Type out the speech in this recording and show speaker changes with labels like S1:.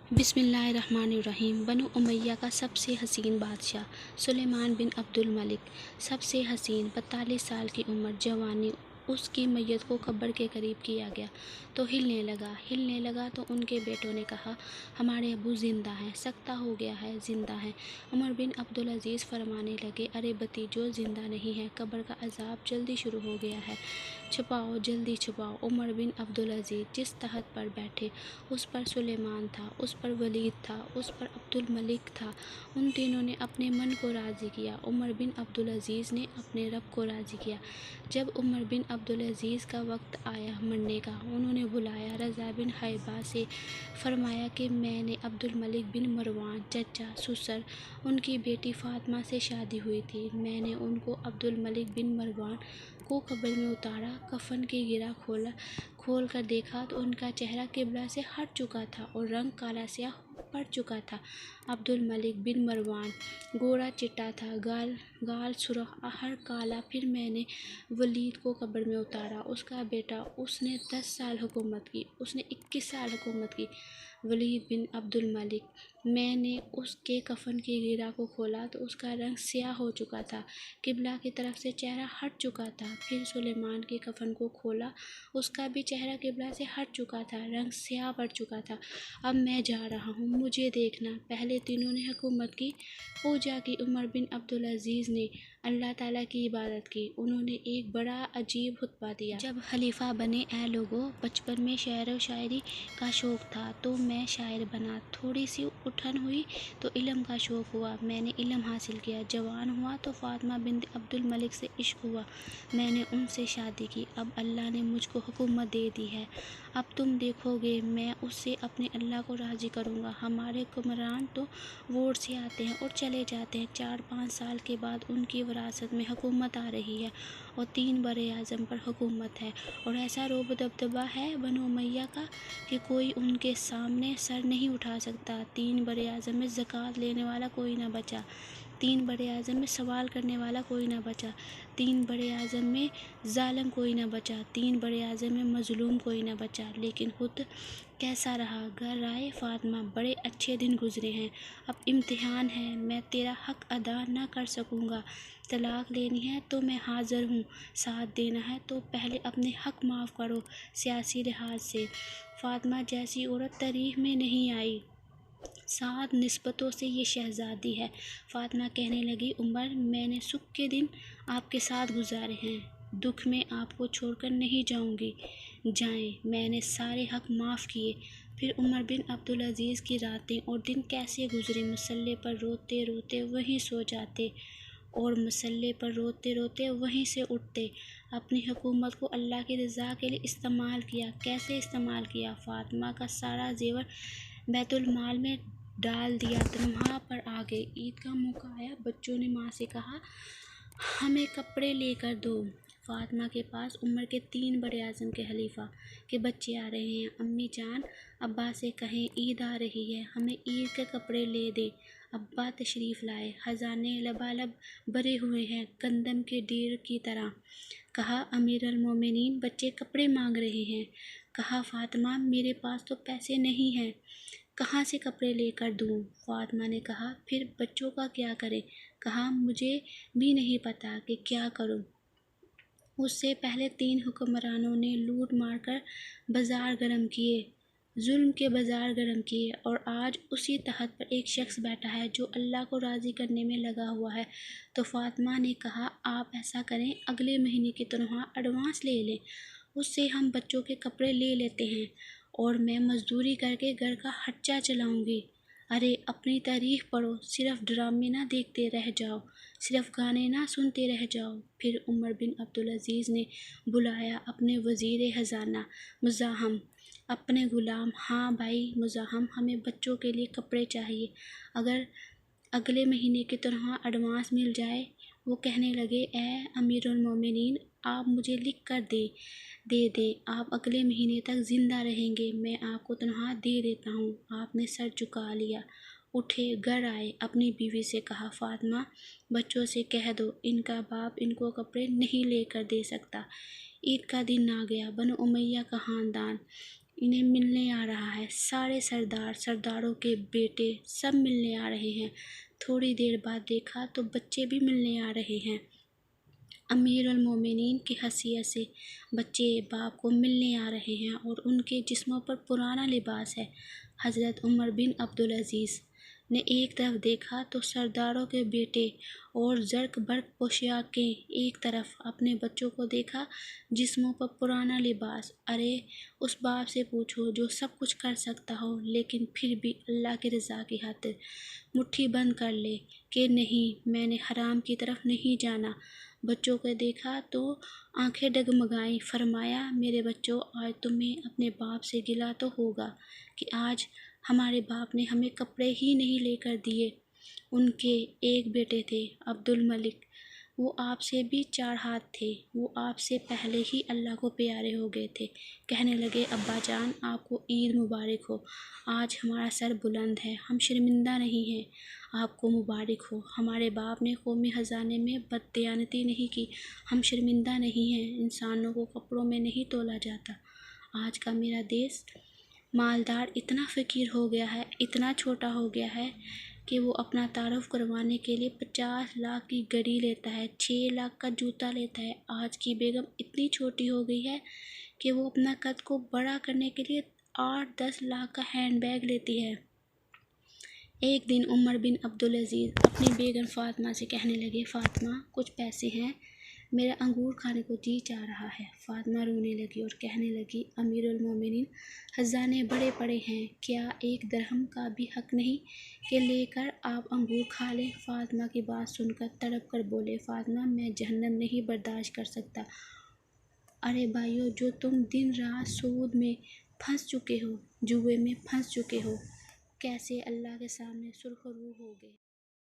S1: بسم اللہ الرحمن الرحیم۔ بنو امیہ کا سب سے حسین بادشاہ سلیمان بن عبد الملک، سب سے حسین 42 سال کی عمر، جوانی، اس کی میت کو قبر کے قریب کیا گیا تو ہلنے لگا تو ان کے بیٹوں نے کہا، ہمارے ابو زندہ ہیں، سکتہ ہو گیا ہے، زندہ ہیں۔ عمر بن عبدالعزیز فرمانے لگے، ارے بھتیجو، زندہ نہیں ہے، قبر کا عذاب جلدی شروع ہو گیا ہے، چھپاؤ، جلدی چھپاؤ۔ عمر بن عبدالعزیز جس تخت پر بیٹھے اس پر سلیمان تھا، اس پر ولید تھا، اس پر عبد الملک تھا، ان تینوں نے اپنے من کو راضی کیا، عمر بن عبدالعزیز نے اپنے رب کو راضی کیا۔ جب عمر بن عبدالعزیز کا وقت آیا مرنے کا، انہوں نے بلایا رضا بن حیبہ سے، فرمایا کہ میں نے عبد الملک بن مروان، چچا سسر، ان کی بیٹی فاطمہ سے شادی ہوئی تھی، میں نے ان کو عبد الملک بن مروان کو قبر میں اتارا، کفن کی گرہ کھول کر دیکھا تو ان کا چہرہ قبلہ سے ہٹ چکا تھا اور رنگ کالا سیاہ پڑ چکا تھا۔ عبد الملک بن مروان گورا چٹا تھا، گال سرخ، ہر کالا۔ پھر میں نے ولید کو قبر میں اتارا، اس کا بیٹا، اس نے 10 سال حکومت کی، اس نے 21 سال حکومت کی، ولید بن عبد الملک۔ میں نے اس کے کفن کی گرہ کو کھولا تو اس کا رنگ سیاہ ہو چکا تھا، قبلہ کی طرف سے چہرہ ہٹ چکا تھا۔ پھر سلیمان کے کفن کو کھولا، اس کا بھی چہرہ قبلہ سے ہٹ چکا تھا، رنگ سیاہ پڑ چکا تھا۔ اب میں جا رہا ہوں، مجھے دیکھنا۔ پہلے تینوں نے حکومت کی، پوجا کی۔ عمر بن عبدالعزیز نے اللہ تعالیٰ کی عبادت کی، انہوں نے ایک بڑا عجیب خطبہ دیا۔ جب خلیفہ بنے، اے لوگو، بچپن میں شعر و شاعری کا شوق تھا تو میں شاعر بنا، تھوڑی سی اٹھن ہوئی تو علم کا شوق ہوا، میں نے علم حاصل کیا، جوان ہوا تو فاطمہ بنت عبد الملک سے عشق ہوا، میں نے ان سے شادی کی، اب اللہ نے مجھ کو حکومت دے دی ہے، اب تم دیکھو گے میں اس سے اپنے اللہ کو راضی کروں گا۔ ہمارے حکمران تو ووٹ سے آتے ہیں اور چلے جاتے ہیں، 4-5 سال کے بعد ان کی وراثت میں حکومت آ رہی ہے اور 3 برے اعظم پر حکومت ہے، اور ایسا رعب و دبدبہ ہے بنو امیہ کا کہ کوئی ان کے سامنے سر نہیں اٹھا سکتا۔ 3 برے اعظم میں زکوٰۃ لینے والا کوئی نہ بچا، 3 برے اعظم میں سوال کرنے والا کوئی نہ بچا، 3 برے اعظم میں ظالم کوئی نہ بچا، 3 برے اعظم میں مظلوم کوئی نہ بچا۔ لیکن خود کیسا رہا گھر آئے فاطمہ، بڑے اچھے دن گزرے ہیں، اب امتحان ہے، میں تیرا حق ادا نہ کر سکوں گا، طلاق لینی ہے تو میں حاضر ہوں، ساتھ دینا ہے تو پہلے اپنے حق معاف کرو سیاسی لحاظ سے۔ فاطمہ جیسی عورت تاریخ میں نہیں آئی، 7 نسبتوں سے یہ شہزادی ہے۔ فاطمہ کہنے لگی، عمر، میں نے سکھ کے دن آپ کے ساتھ گزارے ہیں، دکھ میں آپ کو چھوڑ کر نہیں جاؤں گی، جائیں، میں نے سارے حق معاف کیے۔ پھر عمر بن عبدالعزیز کی راتیں اور دن کیسے گزرے، مصلے پر روتے روتے وہیں سو جاتے اور مصلے پر روتے روتے وہیں سے اٹھتے۔ اپنی حکومت کو اللہ کی رضا کے لیے استعمال کیا۔ کیسے استعمال کیا؟ فاطمہ کا سارا زیور بیت المال میں ڈال دیا۔ تنخواہ پر آ گئے، عید کا موقع آیا، بچوں نے ماں سے کہا، ہمیں کپڑے لے کر دو۔ فاطمہ کے پاس عمر کے 3 برے اعظم کے خلیفہ کے بچے آ رہے ہیں، امی جان ابا سے کہیں عید آ رہی ہے، ہمیں عید کے کپڑے لے دیں۔ ابا تشریف لائے، خزانے لبالب بھرے ہوئے ہیں گندم کے ڈھیر کی طرح۔ کہا، امیر المومنین، بچے کپڑے مانگ رہے ہیں۔ کہا، فاطمہ، میرے پاس تو پیسے نہیں ہیں، کہاں سے کپڑے لے کر دوں؟ فاطمہ نے کہا، پھر بچوں کا کیا کریں؟ کہا، مجھے بھی نہیں پتا کہ کیا کروں۔ اس سے پہلے 3 حکمرانوں نے لوٹ مار کر بازار گرم کیے، ظلم کے بازار گرم کیے، اور آج اسی تخت پر ایک شخص بیٹھا ہے جو اللہ کو راضی کرنے میں لگا ہوا ہے۔ تو فاطمہ نے کہا، آپ ایسا کریں، اگلے مہینے کی تنخواہ ایڈوانس لے لیں، اس سے ہم بچوں کے کپڑے لے لیتے ہیں اور میں مزدوری کر کے گھر کا خرچہ چلاؤں گی۔ ارے اپنی تاریخ پڑھو، صرف ڈرامے نہ دیکھتے رہ جاؤ، صرف گانے نہ سنتے رہ جاؤ۔ پھر عمر بن عبدالعزیز نے بلایا اپنے وزیر خزانہ مزاحم، اپنے غلام، ہاں بھائی مزاحم، ہمیں بچوں کے لیے کپڑے چاہیے، اگر اگلے مہینے کی تنخواہ ایڈوانس مل جائے۔ وہ کہنے لگے، اے امیر المومنین، آپ مجھے لکھ کر دے دیں، آپ اگلے مہینے تک زندہ رہیں گے، میں آپ کو تنخواہ دے دیتا ہوں۔ آپ نے سر جھکا لیا، اٹھے، گھر آئے، اپنی بیوی سے کہا، فاطمہ، بچوں سے کہہ دو، ان کا باپ ان کو کپڑے نہیں لے کر دے سکتا۔ عید کا دن آ گیا، بنو امیہ کا خاندان انہیں ملنے آ رہا ہے۔ سارے سردار، سرداروں کے بیٹے سب ملنے آ رہے ہیں۔ تھوڑی دیر بعد دیکھا تو بچے بھی ملنے آ رہے ہیں۔ امیر المومنین کی حیثیت سے بچے باپ کو ملنے آ رہے ہیں اور ان کے جسموں پر پرانا لباس ہے۔ حضرت عمر بن عبدالعزیز نے ایک طرف دیکھا تو سرداروں کے بیٹے اور زرق برق پوشاکیں ایک طرف، اپنے بچوں کو دیکھا، جسموں پر پرانا لباس۔ ارے اس باپ سے پوچھو جو سب کچھ کر سکتا ہو لیکن پھر بھی اللہ کی رضا کی خاطر مٹھی بند کر لے کہ نہیں، میں نے حرام کی طرف نہیں جانا۔ بچوں کو دیکھا تو آنکھیں ڈگمگائیں۔ فرمایا میرے بچوں، آج تمہیں اپنے باپ سے گلہ تو ہوگا کہ آج ہمارے باپ نے ہمیں کپڑے ہی نہیں لے کر دیے۔ ان کے ایک بیٹے تھے عبد الملک، وہ آپ سے بھی 4 ہاتھ تھے، وہ آپ سے پہلے ہی اللہ کو پیارے ہو گئے تھے۔ کہنے لگے ابا جان، آپ کو عید مبارک ہو، آج ہمارا سر بلند ہے، ہم شرمندہ نہیں ہیں، آپ کو مبارک ہو۔ ہمارے باپ نے قومی خزانے میں بددیانتی نہیں کی، ہم شرمندہ نہیں ہیں، انسانوں کو کپڑوں میں نہیں تولا جاتا۔ آج کا میرا دیس مالدار اتنا فقیر ہو گیا ہے، اتنا چھوٹا ہو گیا ہے کہ وہ اپنا تعارف کروانے کے لیے 50 لاکھ کی گھڑی لیتا ہے، 6 لاکھ کا جوتا لیتا ہے۔ آج کی بیگم اتنی چھوٹی ہو گئی ہے کہ وہ اپنا قد کو بڑا کرنے کے لیے 8-10 لاکھ کا ہینڈ بیگ لیتی ہے۔ ایک دن عمر بن عبدالعزیز اپنی بیگم فاطمہ سے کہنے لگے، فاطمہ کچھ پیسے ہیں، میرا انگور کھانے کو جی چاہ رہا ہے۔ فاطمہ رونے لگی اور کہنے لگی، امیر المومنین، خزانے بڑے پڑے ہیں، کیا 1 درہم کا بھی حق نہیں کہ لے کر آپ انگور کھا لیں؟ فاطمہ کی بات سن کر تڑپ کر بولے، فاطمہ میں جہنم نہیں برداشت کر سکتا۔ ارے بھائیو، جو تم دن رات سود میں پھنس چکے ہو، جوئے میں پھنس چکے ہو، کیسے اللہ کے سامنے سرخرو ہوگے؟